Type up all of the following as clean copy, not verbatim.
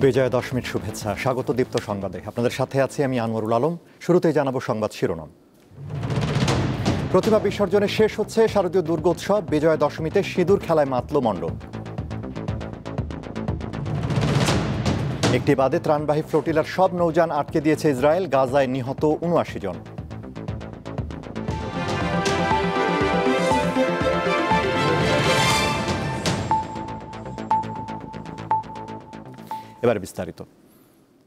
বিজয়া দশমীর শুভেচ্ছা। স্বাগত দীপ্ত সংবাদে। আপনাদের সাথে আছি আমি আনোয়ারুল আলম। শুরুতেই জানাবো সংবাদ শিরোনাম। প্রতিমা বিসর্জনে শেষ হচ্ছে শারদীয় দুর্গোৎসব। বিজয়া দশমীতে সিঁদুর খেলায় মাতল মণ্ডপ। একটি বাদে ত্রাণবাহী ফ্লোটিলার সব নৌযান আটকে দিয়েছে ইসরায়েল। গাজায় নিহত ৭৯ জন। এবার বিস্তারিত।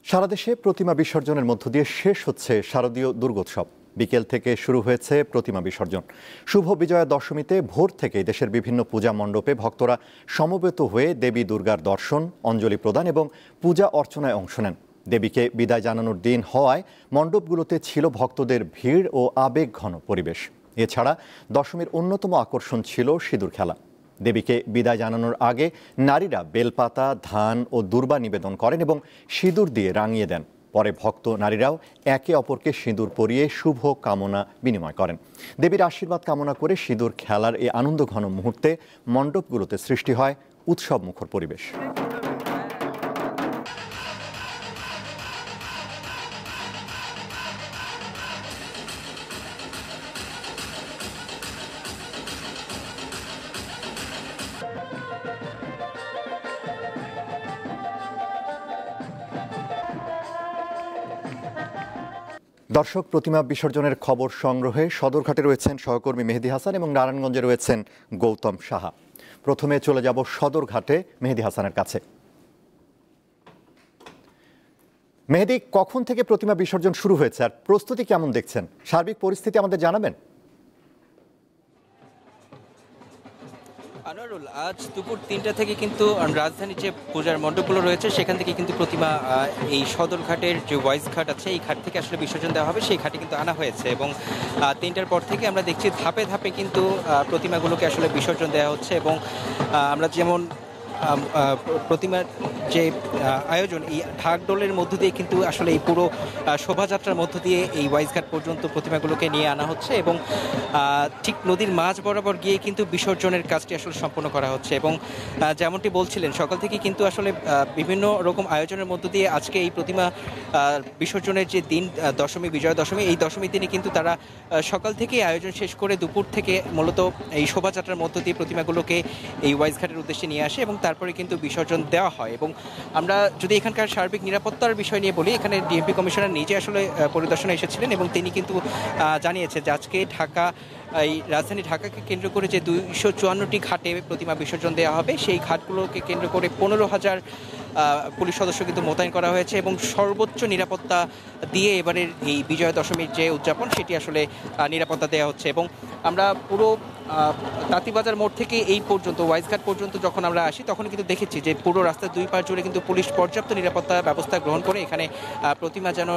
সারা দেশে প্রতিমা বিসর্জনের মধ্য দিয়ে শেষ হচ্ছে শারদীয় দুর্গোৎসব। বিকেল থেকে শুরু হয়েছে প্রতিমা বিসর্জন। শুভ বিজয়া দশমীতে ভোর থেকেই দেশের বিভিন্ন পূজা মণ্ডপে ভক্তরা সমবেত হয়ে দেবী দুর্গার দর্শন, অঞ্জলি প্রদান এবং পূজা অর্চনায় অংশ নেন। দেবীকে বিদায় জানানোর দিন হওয়ায় মণ্ডপগুলোতে ছিল ভক্তদের ভিড় ও আবেগঘন পরিবেশ। এছাড়া দশমীর অন্যতম আকর্ষণ ছিল সিঁদুর খেলা। দেবীকে বিদায় জানানোর আগে নারীরা বেলপাতা, ধান ও দূর্বা নিবেদন করেন এবং সিঁদুর দিয়ে রাঙিয়ে দেন। পরে ভক্ত নারীরাও একে অপরকে সিঁদুর পরিয়ে শুভ কামনা বিনিময় করেন। দেবীর আশীর্বাদ কামনা করে সিঁদুর খেলার এই আনন্দঘন মুহূর্তে মণ্ডপগুলোতে সৃষ্টি হয় উৎসব মুখর পরিবেশ। দর্শক, প্রতিমা বিসর্জনের খবর সংগ্রহে সদরঘাটে রয়েছেন সহকর্মী মেহেদী হাসান এবং নারায়ণগঞ্জে রয়েছেন গৌতম সাহা। প্রথমে চলে যাব সদরঘাটে মেহেদী হাসানের কাছে। মেহেদী, কখন থেকে প্রতিমা বিসর্জন শুরু হয়েছে আর প্রস্তুতি কেমন দেখছেন? সার্বিক পরিস্থিতি আমাদের জানাবেন। আনোয়ারুল, আজ দুপুর ৩টা থেকে কিন্তু রাজধানীর যে পূজার মণ্ডপগুলো রয়েছে সেখান থেকে কিন্তু প্রতিমা এই সদরঘাটের যে ওয়াইজ ঘাট আছে এই ঘাট থেকে আসলে বিসর্জন দেওয়া হবে, সেই ঘাটে কিন্তু আনা হয়েছে এবং ৩টার পর থেকে আমরা দেখছি ধাপে ধাপে কিন্তু প্রতিমাগুলোকে আসলে বিসর্জন দেওয়া হচ্ছে এবং আমরা যেমন প্রতিমার যে আয়োজন, এই ঢাকঢোলের মধ্য দিয়ে কিন্তু আসলে এই পুরো শোভাযাত্রার মধ্য দিয়ে এই ওয়াইজঘাট পর্যন্ত প্রতিমাগুলোকে নিয়ে আনা হচ্ছে এবং ঠিক নদীর মাঝ বরাবর গিয়ে কিন্তু বিসর্জনের কাজটি আসলে সম্পন্ন করা হচ্ছে এবং যেমনটি বলছিলেন সকাল থেকে কিন্তু আসলে বিভিন্ন রকম আয়োজনের মধ্য দিয়ে আজকে এই প্রতিমা বিসর্জনের যে দিন দশমী, বিজয়া দশমী, এই দশমীর দিনে কিন্তু তারা সকাল থেকে আয়োজন শেষ করে দুপুর থেকে মূলত এই শোভাযাত্রার মধ্য দিয়ে প্রতিমাগুলোকে এই ওয়াইজঘাটের উদ্দেশ্যে নিয়ে আসে এবং তারপরে কিন্তু বিসর্জন দেওয়া হয়। এবং আমরা যদি এখানকার সার্বিক নিরাপত্তার বিষয় নিয়ে বলি, এখানে ডিএমপি কমিশনার নিজে আসলে পরিদর্শনে এসেছিলেন এবং তিনি কিন্তু জানিয়েছে যে আজকে এই রাজধানী ঢাকাকে কেন্দ্র করে যে 254টি ঘাটে প্রতিমা বিসর্জন দেওয়া হবে, সেই ঘাটগুলোকে কেন্দ্র করে 15,000 পুলিশ সদস্য কিন্তু মোতায়েন করা হয়েছে এবং সর্বোচ্চ নিরাপত্তা দিয়ে এবারের এই বিজয়া দশমীর যে উদযাপন সেটি আসলে নিরাপত্তা দেওয়া হচ্ছে। এবং আমরা পুরো তাঁতিবাজার মোড় থেকে এই পর্যন্ত ওয়াইজঘাট পর্যন্ত যখন আমরা আসি তখন কিন্তু দেখেছি যে পুরো রাস্তার দুই পাশ জুড়ে কিন্তু পুলিশ পর্যাপ্ত নিরাপত্তা ব্যবস্থা গ্রহণ করে এখানে প্রতিমা যেন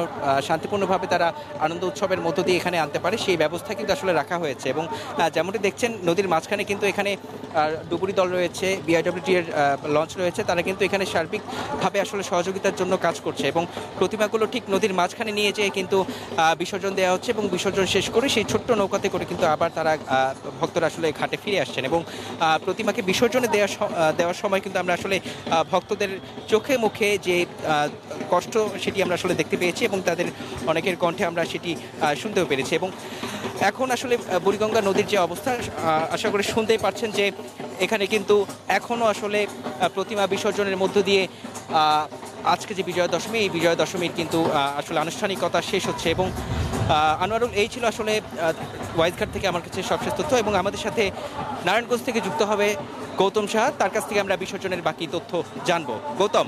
শান্তিপূর্ণভাবে তারা আনন্দ উৎসবের মধ্য দিয়ে এখানে আনতে পারে সেই ব্যবস্থা কিন্তু আসলে রাখা হয়েছে। এবং যেমনটি দেখছেন নদীর মাঝখানে কিন্তু এখানে ডুবুরি দল রয়েছে, বিআইডব্লিউটি এর লঞ্চ রয়েছে, তারা কিন্তু এখানে সার্বিকভাবে আসলে সহযোগিতার জন্য কাজ করছে এবং প্রতিমাগুলো ঠিক নদীর মাঝখানে নিয়ে যেয়ে কিন্তু বিসর্জন দেওয়া হচ্ছে এবং বিসর্জন শেষ করে সেই ছোট্ট নৌকাতে করে কিন্তু আবার তারা ভক্তরা আসলে ঘাটে ফিরে আসছেন এবং প্রতিমাকে বিসর্জনে দেওয়ার সময় কিন্তু আমরা আসলে ভক্তদের চোখে মুখে যে কষ্ট সেটি আমরা আসলে দেখতে পেয়েছি এবং তাদের অনেকের কণ্ঠে আমরা সেটি শুনতেও পেরেছি। এবং এখন আসলে বুড়িগঙ্গা নদীর যে অবস্থা আশা করে শুনতেই পারছেন যে এখানে কিন্তু এখনও আসলে প্রতিমা বিসর্জনের মধ্য দিয়ে আজকে যে বিজয়া দশমী, এই বিজয়া দশমীর কিন্তু আসলে আনুষ্ঠানিকতা শেষ হচ্ছে। এবং আনোয়ারুল, এই ছিল আসলে ওয়াইজঘাট থেকে আমার কাছে সবশেষ তথ্য এবং আমাদের সাথে নারায়ণগঞ্জ থেকে যুক্ত হবে গৌতম সাহা, তার কাছ থেকে আমরা বিসর্জনের বাকি তথ্য জানবো। গৌতম।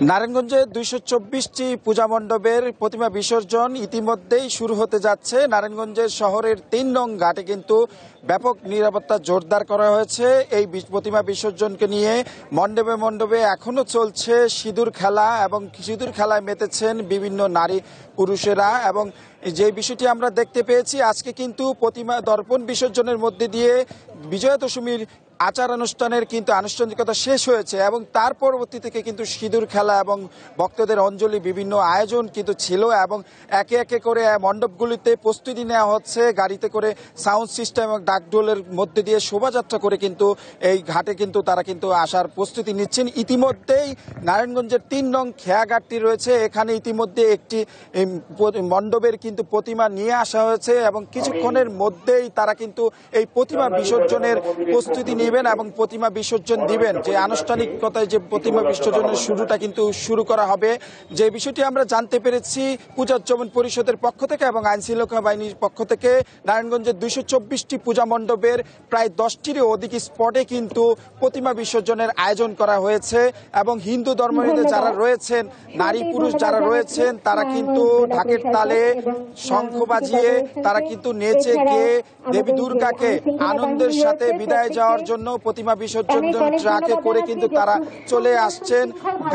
নারায়ণগঞ্জে 224টি পূজা মণ্ডপের প্রতিমা বিসর্জন ইতিমধ্যেই শুরু হতে যাচ্ছে। নারায়ণগঞ্জের শহরের 3 নং ঘাটে কিন্তু ব্যাপক নিরাপত্তা জোরদার করা হয়েছে। এই প্রতিমা বিসর্জনকে নিয়ে মণ্ডপে মণ্ডপে এখনো চলছে সিঁদুর খেলা এবং সিঁদুর খেলায় মেতেছেন বিভিন্ন নারী পুরুষেরা। এবং যে বিষয়টি আমরা দেখতে পেয়েছি আজকে কিন্তু প্রতিমা দর্পণ বিসর্জনের মধ্যে দিয়ে বিজয়া দশমীর আচার অনুষ্ঠানের কিন্তু আনুষ্ঠানিকতা শেষ হয়েছে এবং তার পরবর্তী থেকে কিন্তু সিঁদুর খেলা এবং ভক্তদের অঞ্জলি বিভিন্ন আয়োজন কিন্তু ছিল এবং একে একে করে মণ্ডপগুলিতে প্রস্তুতি নেওয়া হচ্ছে। গাড়িতে করে সাউন্ড সিস্টেম এবং ডাকঢোলের মধ্যে দিয়ে শোভাযাত্রা করে কিন্তু এই ঘাটে কিন্তু তারা কিন্তু আসার প্রস্তুতি নিচ্ছেন। ইতিমধ্যেই নারায়ণগঞ্জের ৩ নং খেয়াঘাটটি রয়েছে, এখানে ইতিমধ্যে একটি মণ্ডপের কিন্তু প্রতিমা নিয়ে আসা হয়েছে এবং কিছুক্ষণের মধ্যেই তারা কিন্তু এই প্রতিমা বিসর্জনের প্রস্তুতি নেবেন এবং প্রতিমা বিসর্জন দিবেন। যে আনুষ্ঠানিকতায় যে প্রতিমা বিসর্জনের শুরুটা কিন্তু শুরু করা হবে, যে বিষয়টি আমরা জানতে পেরেছি পূজোজ্জীবন পরিষদের পক্ষ থেকে এবং আইনশৃঙ্খলা বাহিনীর পক্ষ থেকে নারায়ণগঞ্জের 224টি পূজা মণ্ডপের প্রায় 10টিরও অধিক স্পটে কিন্তু প্রতিমা বিসর্জনের আয়োজন করা হয়েছে এবং হিন্দু ধর্মাবলম্বী যারা রয়েছেন, নারী পুরুষ যারা রয়েছেন, তারা কিন্তু ঢাকের তালে শঙ্খ বাজিয়ে তারা কিন্তু নেচে গিয়ে দেবী দুর্গাকে আনন্দের সাথে বিদায় যাওয়ার জন্য প্রতিমা বিসর্জন ট্রাকে করে কিন্তু তারা চলে আসছেন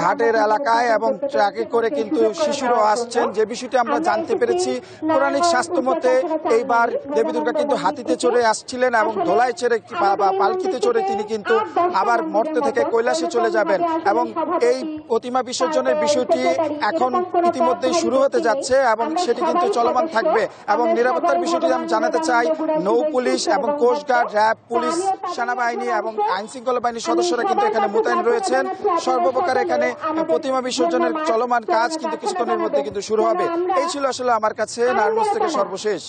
ঘাটের এলাকায় এবং ট্রাকে করে কিন্তু শিশুরাও আসছেন। যে বিষয়টি আমরা জানতে পেরেছি পৌরাণিক শাস্ত্র মতে এইবার দেবী দুর্গা কিন্তু হাতিতে চড়ে আসছিলেন এবং ধোলায় চড়ে বা পালকিতে চড়ে তিনি কিন্তু আবার মর্ত থেকে কৈলাসে চলে যাবেন এবং এই প্রতিমা বিসর্জনের বিষয়টি এখন ইতিমধ্যেই শুরু হতে যাচ্ছে এবং সেটি কিন্তু চলমান থাকবে। এবং নিরাপত্তার বিষয়টি আমি জানাতে চাই, নৌ পুলিশ এবং কোস্টগার্ড, র্যাব, পুলিশ, সেনাবাহিনী এবং আইনশৃঙ্খলা বাহিনীর সদস্যরা কিন্তু এখানে মোতায়েন রয়েছেন। সর্বপ্রকার এখানে প্রতিমা বিসর্জনের চলমান কাজ কিন্তু কিছুক্ষণের মধ্যে কিন্তু শুরু হবে। এই ছিল আসলে আমার কাছে নারায়ণগঞ্জ থেকে সর্বশেষ।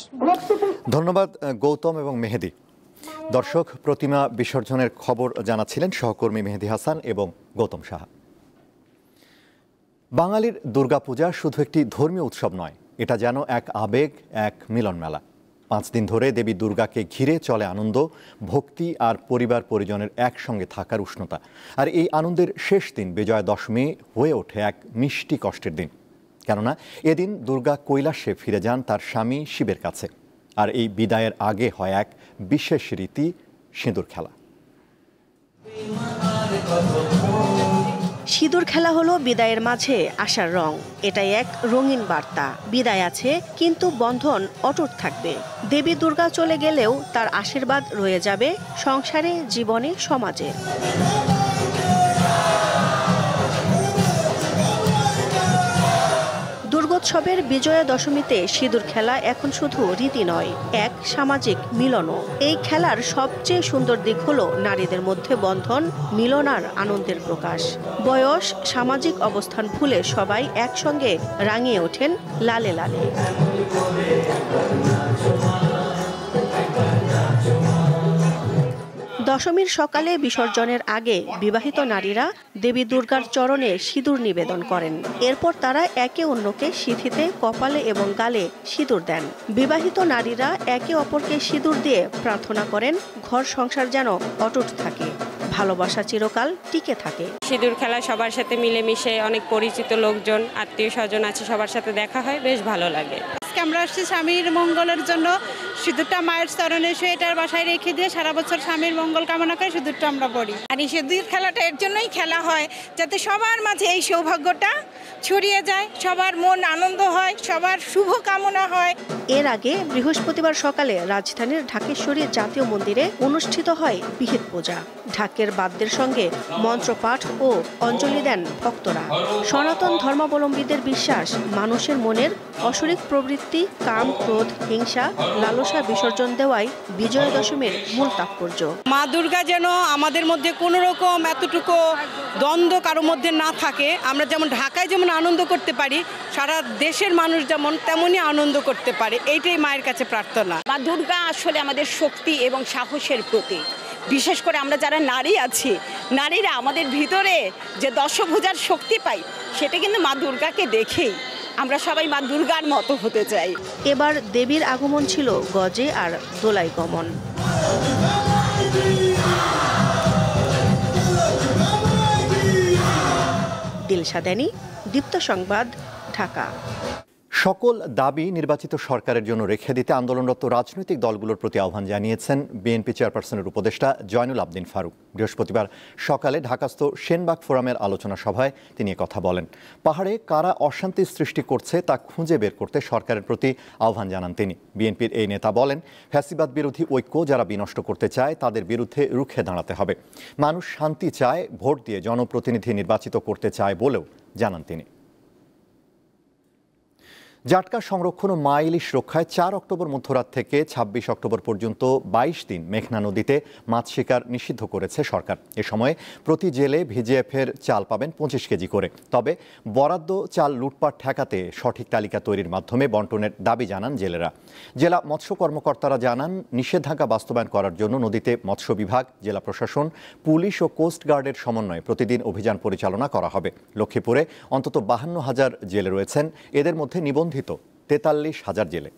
ধন্যবাদ গৌতম এবং মেহেদী। দর্শক, প্রতিমা বিসর্জনের খবর জানাচ্ছিলেন সহকর্মী মেহেদী হাসান এবং গৌতম সাহা। বাঙালির দুর্গাপূজা শুধু একটি ধর্মীয় উৎসব নয়, এটা যেন এক আবেগ, এক মিলন মেলা। 5 দিন ধরে দেবী দুর্গাকে ঘিরে চলে আনন্দ, ভক্তি আর পরিবার পরিজনের একসঙ্গে থাকার উষ্ণতা। আর এই আনন্দের শেষ দিন বিজয়া দশমী হয়ে ওঠে এক মিষ্টি কষ্টের দিন, কেননা এদিন দুর্গা কৈলাসে ফিরে যান তার স্বামী শিবের কাছে। আর এই বিদায়ের আগে হয় এক বিশেষ রীতি, সিঁদুর খেলা। সিঁদুর খেলা হলো বিদায়ের মাঝে আশার রং। এটাই এক রঙিন বার্তা। বিদায় আছে কিন্তু বন্ধন অটুট থাকবে। দেবী দুর্গা চলে গেলেও তার আশীর্বাদ রয়ে যাবে সংসারে, জীবনে, সমাজে। দুর্গোৎসবের বিজয়া দশমীতে সিঁদুর খেলা এখন শুধু রীতি নয়, এক সামাজিক মিলনও। এই খেলার সবচেয়ে সুন্দর দিক হলো নারীদের মধ্যে বন্ধন, মিলন আর আনন্দের প্রকাশ। বয়স, সামাজিক অবস্থান ভুলে সবাই একসঙ্গে রাঙিয়ে ওঠেন লালে লালে। দশমীর সকালে বিসর্জনের আগে বিবাহিত নারীরা দেবী দুর্গার চরণে সিঁদুর নিবেদন করেন। এরপর তারা একে অন্যকে সিঁথিতে, কপালে এবং গালে সিঁদুর দেন। বিবাহিত নারীরা একে অপরকে সিঁদুর দিয়ে প্রার্থনা করেন ঘর সংসার যেন অটুট থাকে, ভালোবাসা চিরকাল টিকে থাকে। সিঁদুর খেলা সবার সাথে মিলেমিশে, অনেক পরিচিত লোকজন, আত্মীয় স্বজন আছে, সবার সাথে দেখা হয়, বেশ ভালো লাগে। আমরা আসছি স্বামীর মঙ্গলের জন্য। সিঁদুরটা মায়ের চরণে সোয়েটার বাসায় রেখে দিয়ে সারা বছর স্বামীর মঙ্গল কামনা করে সিঁদুরটা আমরা পড়ি। আর এই সিঁদুর খেলাটা এর জন্যই খেলা হয়, যাতে সবার মাঝে এই সৌভাগ্যটা ছড়িয়ে যায়, সবার মন আনন্দ হয়, সবার শুভ কামনা হয়। এর আগে বৃহস্পতিবার সকালে রাজধানীর ঢাকেশ্বরী জাতীয় মন্দিরে অনুষ্ঠিত হয় বিহিত পূজা। ঢাকের বাদ্যের সঙ্গে মন্ত্রপাঠ ও অঞ্জলি দেন ভক্তরা। সনাতন ধর্মাবলম্বীদের বিশ্বাস, মানুষের মনের অশরিক প্রবৃত্তি, কাম, ক্রোধ, হিংসা, লালসা বিসর্জন দেওয়াই বিজয়া দশমীর মূল তাৎপর্য। মা দুর্গা যেন আমাদের মধ্যে কোনো রকম এতটুকু দ্বন্দ্ব কারোর মধ্যে না থাকে। আমরা যেমন ঢাকায় যেমন আনন্দ করতে পারি, সারা দেশের মানুষ যেমন তেমনই আনন্দ করতে পারে, এইটাই মায়ের কাছে প্রার্থনা। মা দুর্গা আসলে আমাদের শক্তি এবং সাহসের প্রতীক। বিশেষ করে আমরা যারা নারী আছি, নারীরা আমাদের ভিতরে যে দশভুজার শক্তি পাই, সেটা কিন্তু মা দুর্গাকে দেখেই আমরা সবাই মা দুর্গার মতো হতে চাই। এবার দেবীর আগমন ছিল গজে আর দোলাই গমন। দিলশা দেনি, দীপ্ত সংবাদ, ঢাকা। সকল দাবি নির্বাচিত সরকারের জন্য রেখে দিতে আন্দোলনরত রাজনৈতিক দলগুলোর প্রতি আহ্বান জানিয়েছেন বিএনপি চেয়ারপারসনের উপদেষ্টা জয়নুল আবদিন ফারুক। বৃহস্পতিবার সকালে ঢাকাস্থ সেনবাগ ফোরামের আলোচনা সভায় তিনি কথা বলেন। পাহাড়ে কারা অশান্তি সৃষ্টি করছে তা খুঁজে বের করতে সরকারের প্রতি আহ্বান জানান তিনি। বিএনপির এই নেতা বলেন, ফ্যাসিবাদ বিরোধী ঐক্য যারা বিনষ্ট করতে চায় তাদের বিরুদ্ধে রুখে দাঁড়াতে হবে। মানুষ শান্তি চায়, ভোট দিয়ে জনপ্রতিনিধি নির্বাচিত করতে চায় বলেও জানান তিনি। জাটকা সংরক্ষণ ও মা ইলিশ রক্ষায় ৪ অক্টোবর মধ্যরাত থেকে ২৬ অক্টোবর পর্যন্ত ২২ দিন মেঘনা নদীতে মাছ শিকার নিষিদ্ধ করেছে সরকার। এ সময়ে প্রতি জেলে ভিজিএফের চাল পাবেন ২৫ কেজি করে। তবে বরাদ্দ চাল লুটপাট ঠেকাতে সঠিক তালিকা তৈরির মাধ্যমে বন্টনের দাবি জানান জেলেরা। জেলা মৎস্য কর্মকর্তারা জানান, নিষেধাজ্ঞা বাস্তবায়ন করার জন্য নদীতে মৎস্য বিভাগ, জেলা প্রশাসন, পুলিশ ও কোস্ট গার্ডের সমন্বয়ে প্রতিদিন অভিযান পরিচালনা করা হবে। লক্ষ্মীপুরে অন্তত ৫২,০০০ জেলে রয়েছেন, এদের মধ্যে নিবন্ধিত ৪৩,০০০ জেলে।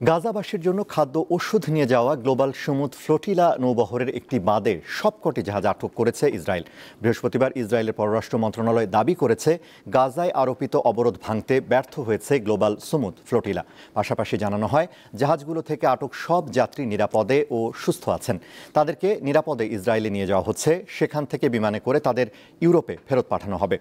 গাজাবাসীর জন্য খাদ্য ওষুধ নিয়ে যাওয়া গ্লোবাল সুমুদ ফ্লোটিলা নৌবহরের একটি বাদে সবকটি জাহাজ আটক করেছে ইসরায়েল। বৃহস্পতিবার ইসরায়েলের পররাষ্ট্র মন্ত্রণালয় দাবি করেছে, গাজায় আরোপিত অবরোধ ভাঙতে ব্যর্থ হয়েছে গ্লোবাল সুমুদ ফ্লোটিলা। পাশাপাশি জানানো হয়, জাহাজগুলো থেকে আটক সব যাত্রী নিরাপদে ও সুস্থ আছেন। তাদেরকে নিরাপদে ইসরায়েলে নিয়ে যাওয়া হচ্ছে, সেখান থেকে বিমানে করে তাদের ইউরোপে ফেরত পাঠানো হবে।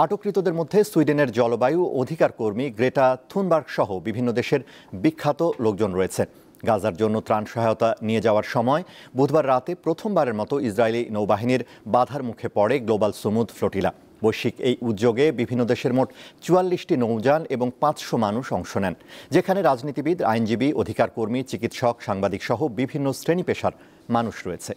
আটককৃতদের মধ্যে সুইডেনের জলবায়ু অধিকার কর্মী গ্রেটা থুনবার্গ সহ বিভিন্ন দেশের বিখ্যাত লোকজন রয়েছে। গাজার জন্য ত্রাণ সহায়তা নিয়ে যাওয়ার সময় বুধবার রাতে প্রথমবারের মতো ইসরায়েলি নৌবাহিনীর বাধার মুখে পড়ে গ্লোবাল সুমুদ ফ্লোটিলা। বৈশ্বিক এই উদ্যোগে বিভিন্ন দেশের মোট ৪৪টি নৌযান এবং ৫০০ মানুষ অংশ নেন, যেখানে রাজনীতিবিদ, আইনজীবী, অধিকার কর্মী, চিকিৎসক, সাংবাদিক সহ বিভিন্ন শ্রেণী পেশার মানুষ রয়েছে।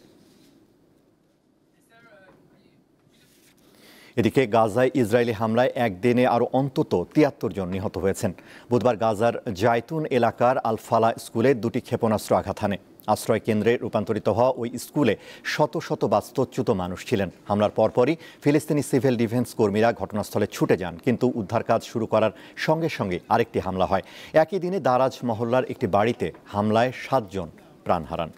এদিকে গাজায় ইসরায়েলি হামলায় একদিনে আরও অন্তত ৭৩ জন নিহত হয়েছেন। বুধবার গাজার জায়তুন এলাকার আল ফালা স্কুলে ২টি ক্ষেপণাস্ত্র আঘাত হানে। আশ্রয় কেন্দ্রে রূপান্তরিত হওয়া ওই স্কুলে শত শত বাস্তুচ্যুত মানুষ ছিলেন। হামলার পরপরই ফিলিস্তিনি সিভিল ডিফেন্স কর্মীরা ঘটনাস্থলে ছুটে যান, কিন্তু উদ্ধার কাজ শুরু করার সঙ্গে সঙ্গে আরেকটি হামলা হয়। একই দিনে দারাজ মহল্লার একটি বাড়িতে হামলায় ৭ জন প্রাণ হারান।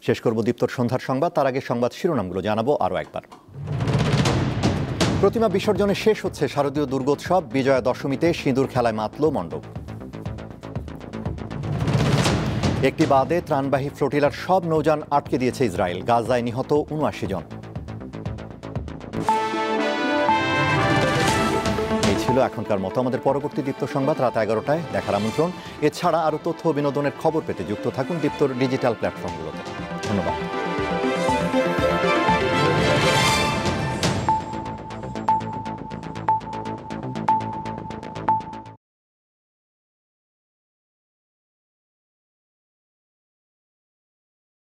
শেষ করব দীপ্তর সন্ধ্যার সংবাদ, তার আগে সংবাদ শিরোনামগুলো জানাবো আরও একবার। প্রতিমা বিসর্জনে শেষ হচ্ছে শারদীয় দুর্গোৎসব। বিজয়া দশমীতে সিঁদুর খেলায় মাতল মণ্ডপ। একটি বাদে ত্রাণবাহী ফ্লোটিলার সব নৌযান আটকে দিয়েছে ইসরায়েল। গাজায় নিহত ৭৯ জন। এই ছিল এখনকার মতো। আমাদের পরবর্তী দীপ্ত সংবাদ রাত ১১টায় দেখার আমন্ত্রণ। এছাড়া আরও তথ্য ও বিনোদনের খবর পেতে যুক্ত থাকুন দীপ্তর ডিজিটাল প্ল্যাটফর্মগুলোতে। ধন্যবাদ।